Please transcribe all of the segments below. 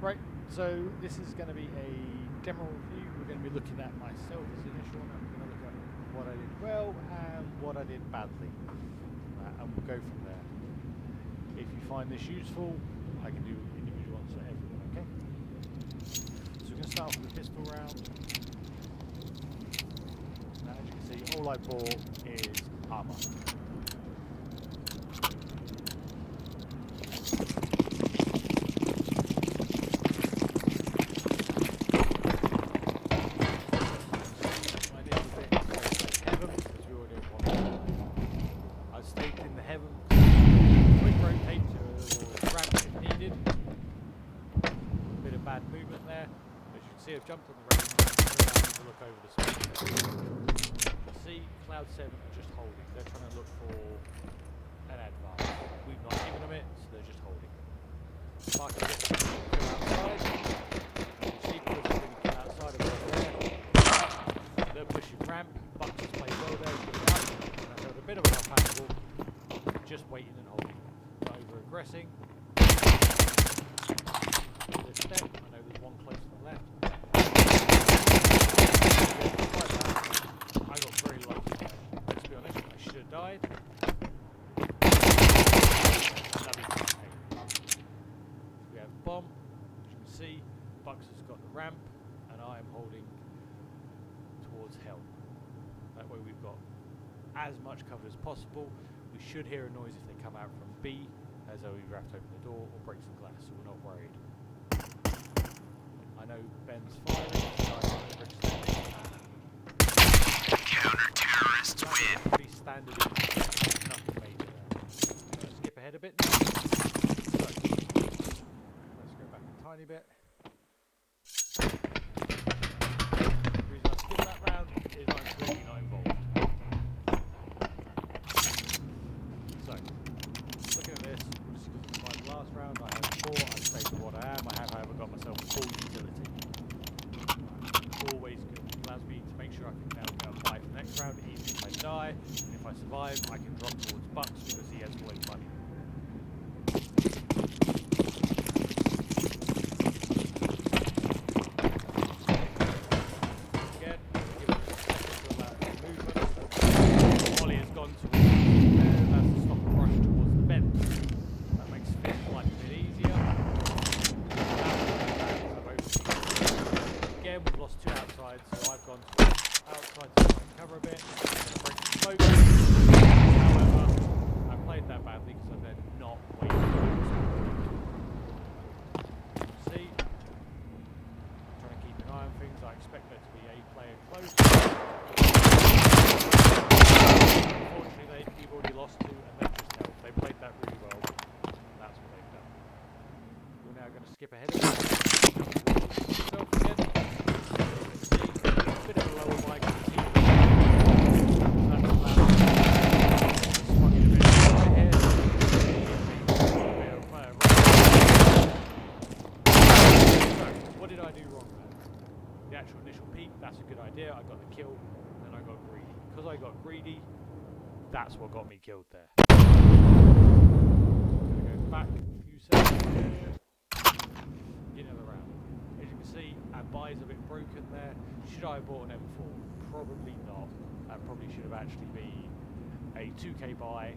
Right, so this is going to be a demo review. We're going to be looking at myself as the initial one. I'm going to look at what I did well and what I did badly. And we'll go from there. If you find this useful, I can do individual ones for everyone, okay? So we're going to start off with the pistol round. Now as you can see, all I bought is armour. Bad movement there. As you can see, I've jumped on the range to look over the screen. See, Cloud 7 are just holding. They're trying to look for an advance. We've not given them it, so they're just holding. Mark a bit outside. You see, because they're going to kill outside of over there. They're pushing ramp. Bucks has played well there. That's a bit of an off angle. Just waiting and holding. Not over aggressing. Step. I know there's one close to the left. I got very lucky there. Let's be honest, I should have died. We have bomb. As you can see, Bucks has got the ramp, and I am holding towards hell. That way we've got as much cover as possible. We should hear a noise if they come out from B, as though we have to open the door or break some glass, so we're not worried. I know Ben's firing, so I'm overextending. Counter-terrorists win. Pretty standard, nothing major there. Skip ahead a bit now. So, let's go back a tiny bit. The reason I skipped that round is I'm clearly not involved. So, looking at this, just because it's my last round, I have 4, I've stayed with what I am. I have, however, got myself full utility. Always good. Allows me to make sure I can now go apply for the next round. Even if I die, and if I survive, I can drop towards Bucks because he has always money. Again, give it a second to allow it to movement. Molly has gone towards there. That's to stop a rush towards the bend. That makes fifth life a bit easier. Again, we've lost 2 outside, so I've gone to outside to try and cover a bit. Break the smoke. However, I played that badly because I've then not waited for the smoke. See, I'm trying to keep an eye on things. I expect there to be a player close. Unfortunately, we've already lost 2 and they've just held. They played that really well, and that's what they've done. We're now going to skip ahead of it. Yourself again. Bit of a lower mic. Swung in a bit right here. So, what did I do wrong there? The actual initial peak, that's a good idea. I got the kill, and then I got greedy. Because I got greedy, that's what got me killed there. I'm going to go back a few seconds here. Beginning of the round. As you can see, our buy is a bit broken there. Should I have bought an M4? Probably not. That probably should have actually been a 2k buy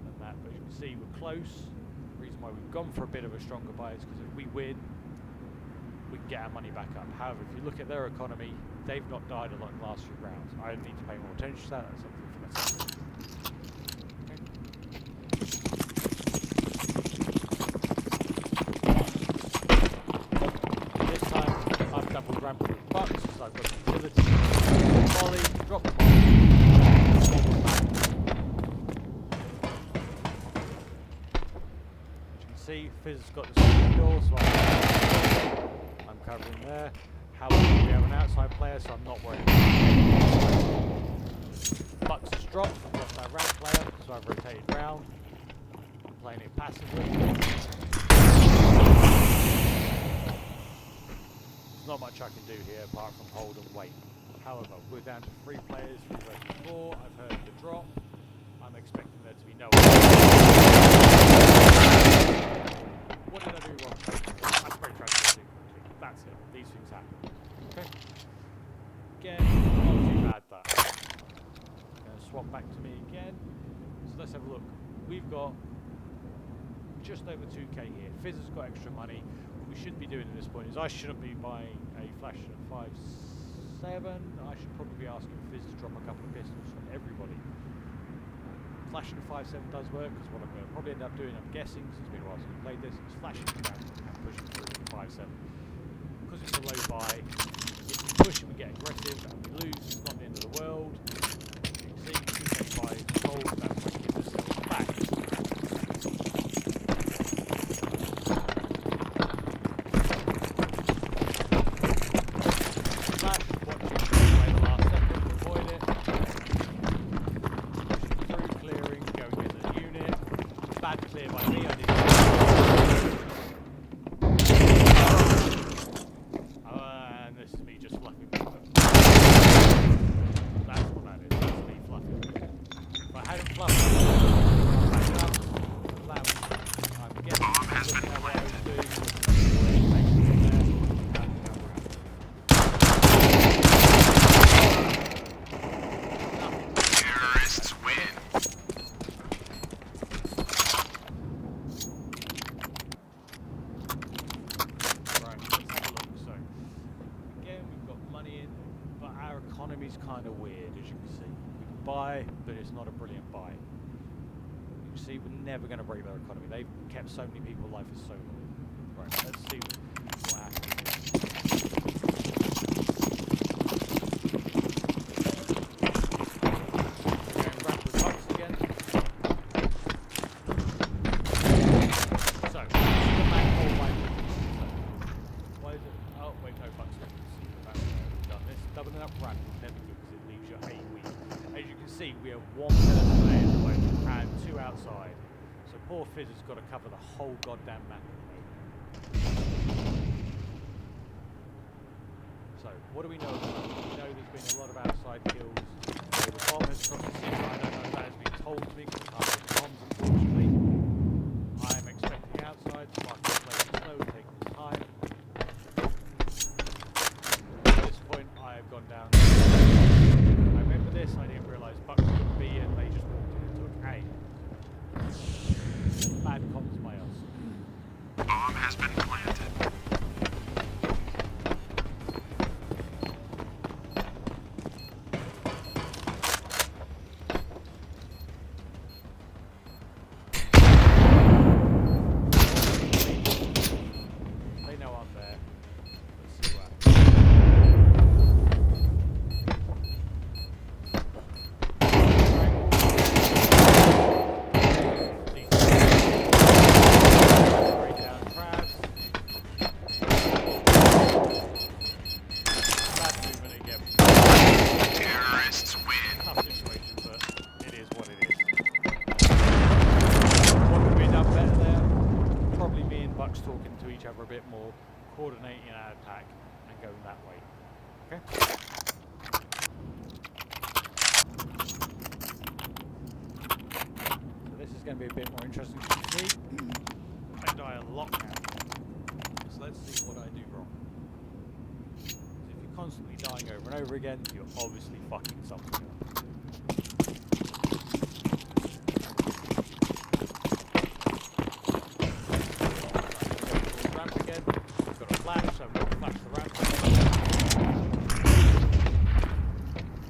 than that. But as you can see, we're close. The reason why we've gone for a bit of a stronger buy is because if we win, we can get our money back up. However, if you look at their economy, they've not died a lot in the last few rounds. I need to pay more attention to that. That's something for myself. Ramp with Bucks, so I've got utility. Volley, drop the ball. As you can see, Fizz has got the second door, so I'm covering there. However, we have an outside player, so I'm not worried about it. Bucks has dropped, I've lost our ramp player, so I've rotated round. I'm playing it passively. Not much I can do here apart from hold and wait. However, we're down to 3 players, 3 versus 4. I've heard the drop. I'm expecting there to be no one. What did I do wrong? That's very frustrating. That's it. These things happen. Okay. Again, not too bad that. Gonna swap back to me again. So let's have a look. We've got just over 2k here. Fizz has got extra money. What we should be doing at this point is I shouldn't be buying a flash at 5.7. I should probably be asking Fizz to drop a couple of pistols for everybody. Flashing at 5.7 does work, because what I'm going to probably end up doing, I'm guessing, since it's been a while since I've played this, is flashing down and pushing through at 5.7. Because it's a low buy, if we push and we get aggressive and we lose, it's not the end of the world. You can see, 2.5 gold, that's what gives us back. Flash, watching away the last second to avoid it. Through, clearing, going in the unit. Bad clear by me, I need to... and this is me just fluffing. That's what that is, that's me fluffing. If I hadn't fluffed, I'm guessing looking at what I was doing. Terrorists win. Right, let's have a look. So, again, we've got money in, but our economy's kind of weird, as you can see. We can buy, but it's not a brilliant buy. You can see we're never going to break their economy. They've kept so many people alive for so long. Right, let's see what happens. Going back with bucks again. So, the man hold my why is it? Oh, wait, no bucks. We've done this. Doubling up run is never good because it leaves you 8 weak. As you can see, we have 1 person there at the moment and 2 outside. So poor Fizz has got to cover the whole goddamn map. So, what do we know? We know there's been a lot of outside kills. The bomb has crossed the city. I don't know if that has been told to me because I can't get bombs, unfortunately. I am expecting outside, so I can play it slow, taking his time. At this point, I have gone down. I remember this, I didn't realise Bucks would be, and they just walked in and took A. Bad comms, my ass. Bomb has been planted. They know I'm there. Let's see what happens. Break down traps. Bad movement again. Terrorists win. Tough situation, but it is what it is. What could we have done better there? Probably me and Bucks talking to each other a bit more, coordinating our attack and going that way. Okay? So this is going to be a bit more interesting to see. I die a lot now. So let's see what I do wrong. So if you're constantly dying over and over again, you're obviously fucking something up. Ramp again. We've got a flash, so I'm going to flash the ramp.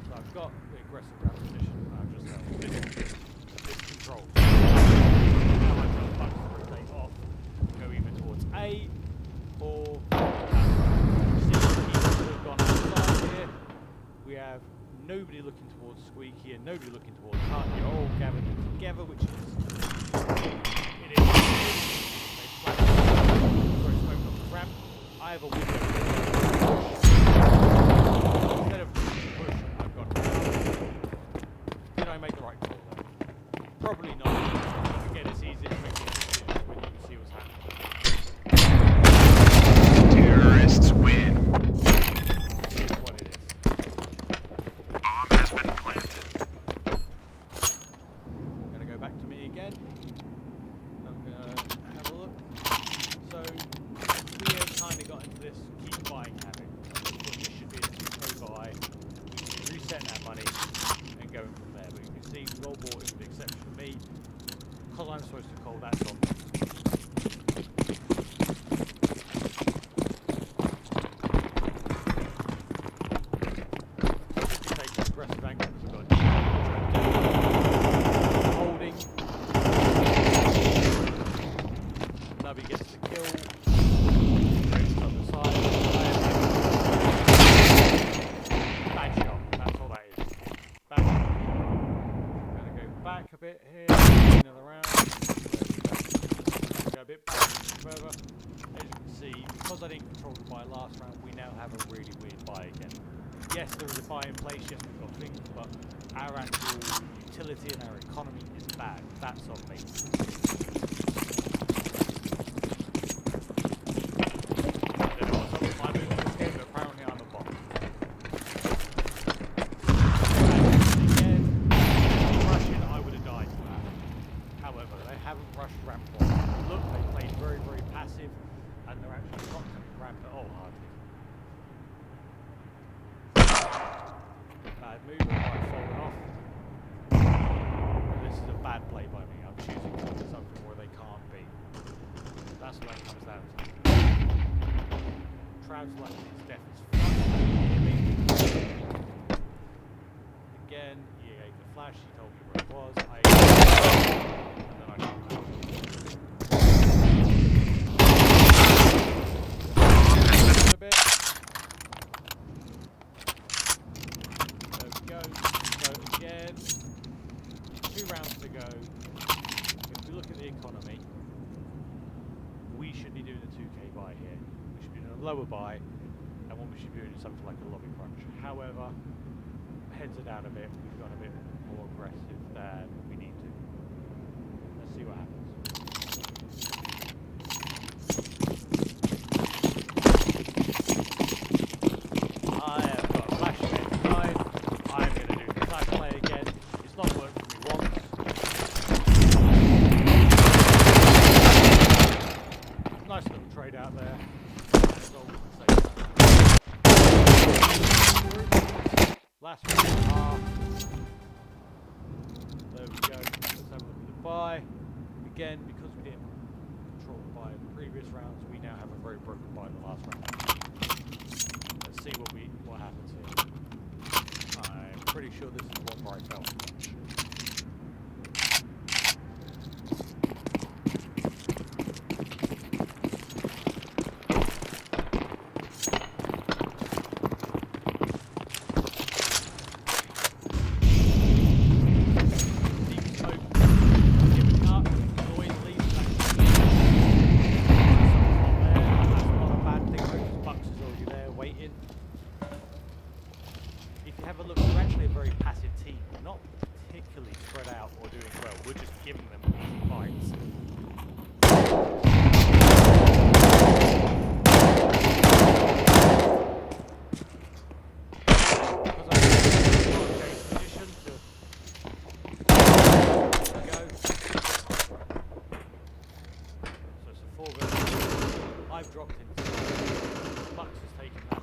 So I've got the aggressive ramp position. I've just held this control. Now I've got bucks to rotate off, go either towards A or outside. See, people have gone outside here. We have nobody looking towards Squeak here, nobody looking towards Hunt. You're all gathered together, which is it is. They flash throw smoke off the ramp. I have a window here. Instead of push, I've gone down. Did I make the right call there? Probably not. Again, it's easy to make these decisions when you can see what's happening. Terrorists win. It's what it is. Bomb has been planted. I'm going to go back to me again. I'm going to have a look. So, we have kind of got into this keep buying habit. This should be a 2k buy. We should be resetting our money and going from there. But you can see we all bought it with the exception of me. Because I'm supposed to call, that's on me. Aggressive angles. We've got holding. Nubby gets the kill. Goes to the other side. Bad shot. That's all that is. Bad shot. I'm going to go back a bit here. Another round. Go a bit back further. As you can see, because I didn't control the buy last round, we now have a really weird buy again. Yes, there is a buy in place, yes, we've got things, but our actual utility and our economy is bad. That's on me. I don't know what's up with my movement in this game, but apparently I'm a bot. And again, Russian, I would have died for that. However, they haven't rushed ramp one. Look, they played very, very passive, and they're actually not coming ramp at all, hardly. Bad movement, I've fallen off. This is a bad play by me. I'm choosing to do something where they can't be. That's what it comes down to. Trout's left his death is front. Again, he gave the flash, he told me where it was. And then I shot him. A bit. Go. So again, 2 rounds to go. If we look at the economy, we should be doing a 2k buy here. We should be doing a lower buy, and what we should be doing is something like a lobby crunch. However, heads are down a bit. We've gone a bit more aggressive than we need to. Let's see what happens. I have got a flash inside. I'm going to do the flash play again. It's not worked for me once. Nice little trade out there. And it's all we can say. Last one. There we go. Let's have a look at the buy. Again, because we didn't control the buy in the previous rounds, we now have a very broken buy in the last round. Let's see what happens here. I'm pretty sure this is the one where I fell. Deep smoke, giving up, noise leaves. That's not a bad thing. Bucks is already there waiting. If you have a look, we're actually a very passive team. We're not particularly spread out or doing well. We're just giving them easy fights. Because I'm in a position to go. So it's a 4 versus 2. I've dropped into Bucks has taken that.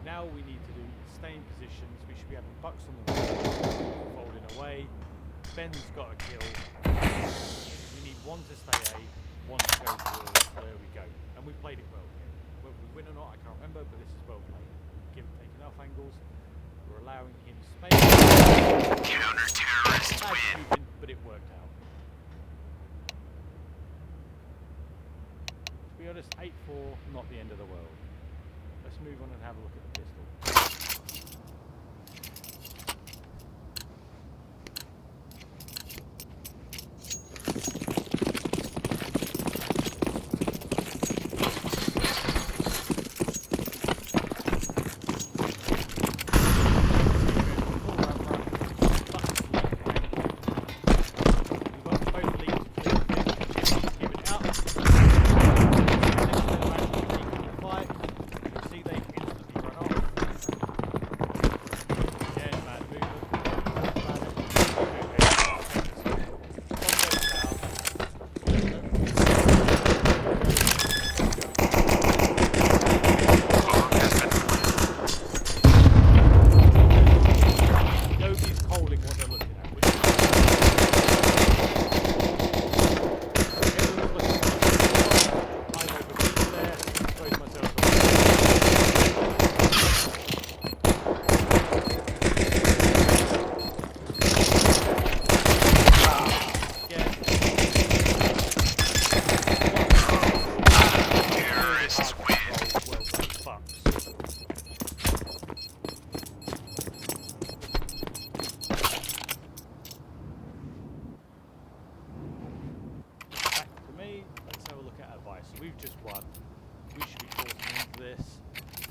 Now we need to do stay in positions. We should be having Bucks on the wall, folding away. Ben's got a kill. We need one to stay A, one to go to where we go. And we played it well here. Whether we win or not, I can't remember, but this is well played. Give and take enough angles. We're allowing him space. Counter-terrorists win. Stupid, but it worked out. To be honest, 8-4, not the end of the world. Let's move on and have a look at the pistol.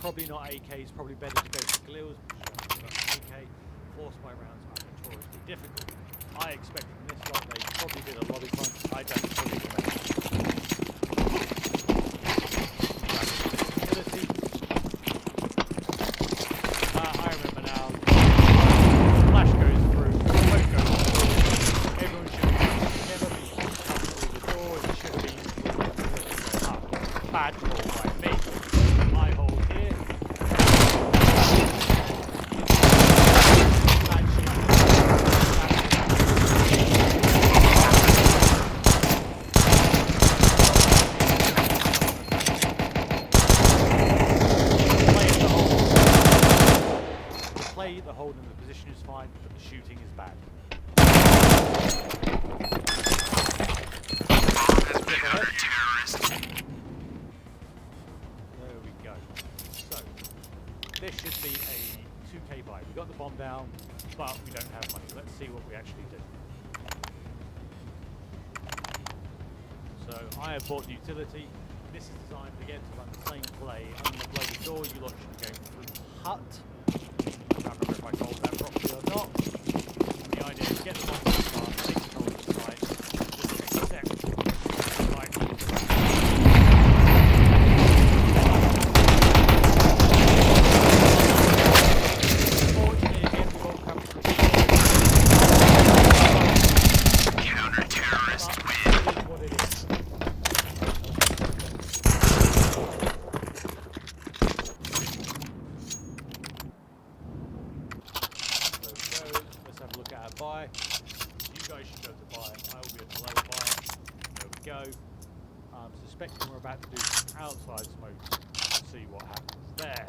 Probably not AKs, probably better to go for Glils, because AK force-fire rounds are notoriously difficult. I expected in this lot they probably did a lot of times. I don't fully remember. I remember now. Flash goes through, smoke goes through. Everyone should be together, be coming through the door. It should be up. Bad call by me. I hold here. Bad shooting. The hold and the position is fine, but the shooting is bad. There we go. So, this should be a 2k buy. We got the bomb down, but we don't have money. Let's see what we actually do. So, I have bought the utility. This is designed again to run the same play. Unload the door, you lot should be going through the hut. I can't remember if I told that properly or not. The idea is get the bomb to start, take control of the site, just accept like unfortunately again we won't come through counter-terrorist win. It is what it is. Buy. You guys should go to buy. I will be at the lower buy. There we go. I'm suspecting we're about to do some outside smoke. Let's see what happens there.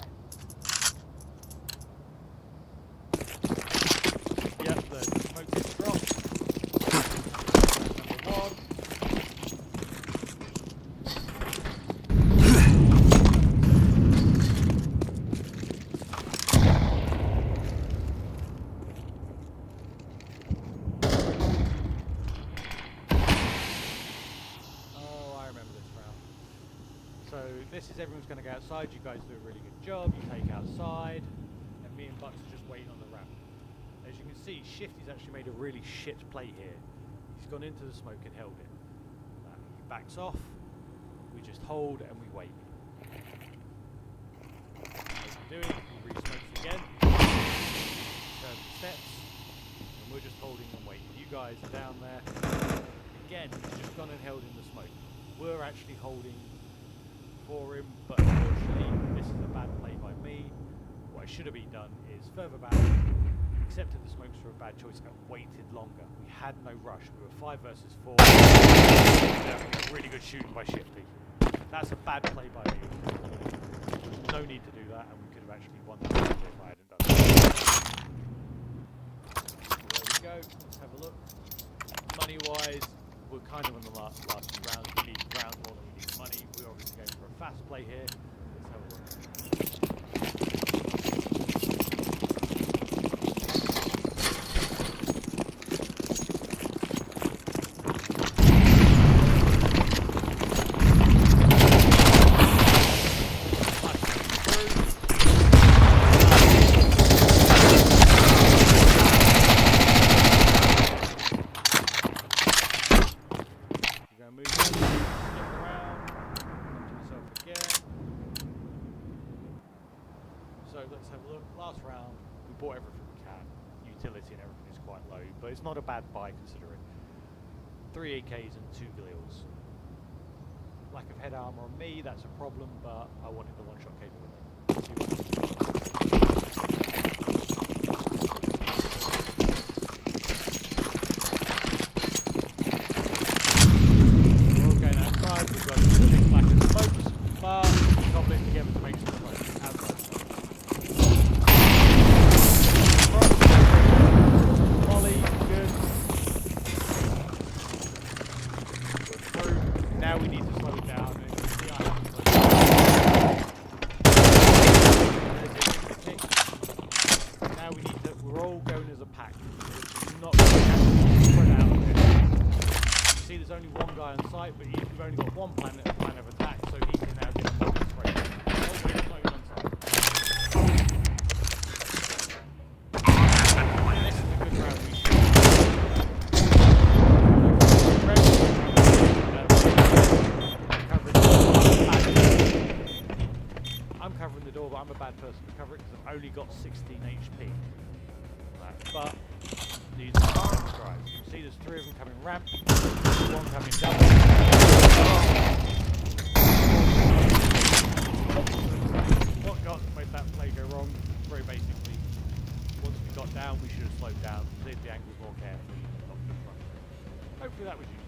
Yep, the smoke is dropped. Number one. So this is everyone's going to go outside. You guys do a really good job. You take outside, and me and Bucks are just waiting on the ramp. As you can see, Shifty's actually made a really shit play here. He's gone into the smoke and held it. He backs off. We just hold and we wait. As we do it, he re-smokes again. Turn the steps, and we're just holding and waiting. You guys are down there. Again, he's just gone and held in the smoke. We're actually holding for him, but unfortunately this is a bad play by me. What I should have been done is further back, accepted the smokes were a bad choice and waited longer. We had no rush. We were 5 versus 4. Really good shooting by Shifty. That's a bad play by me. No need to do that, and we could have actually won that if I hadn't done that. So there we go. Let's have a look. Money wise, we're kind of in the last few rounds. We need rounds more than we need money. We're obviously going for a fast play here. Let's have a look. So let's have a look. Last round, we bought everything we can. Utility and everything is quite low, but it's not a bad buy considering. 3 AKs and 2 Glils. Lack of head armor on me, that's a problem, but I wanted the one-shot capability. We're all going outside, we've got a big black and smokes, but we cobble it together to make some smoke outside. Now we need to slow it down. And you can see I have to slow it down. Now we need to, we're all going as a pack. It's not spread out. You see there's only one guy on site, but we've only got one plan of attack, so he can now get a fucking spray. All going on site. I'm covering the door, but I'm a bad person to cover it because I've only got 16 HP. Right. But these are drives. You can see there's 3 of them coming ramp, 1 coming double. What made that play go wrong? Very basically, once we got down, we should have slowed down, played the angles more carefully, not just run. Hopefully that was useful.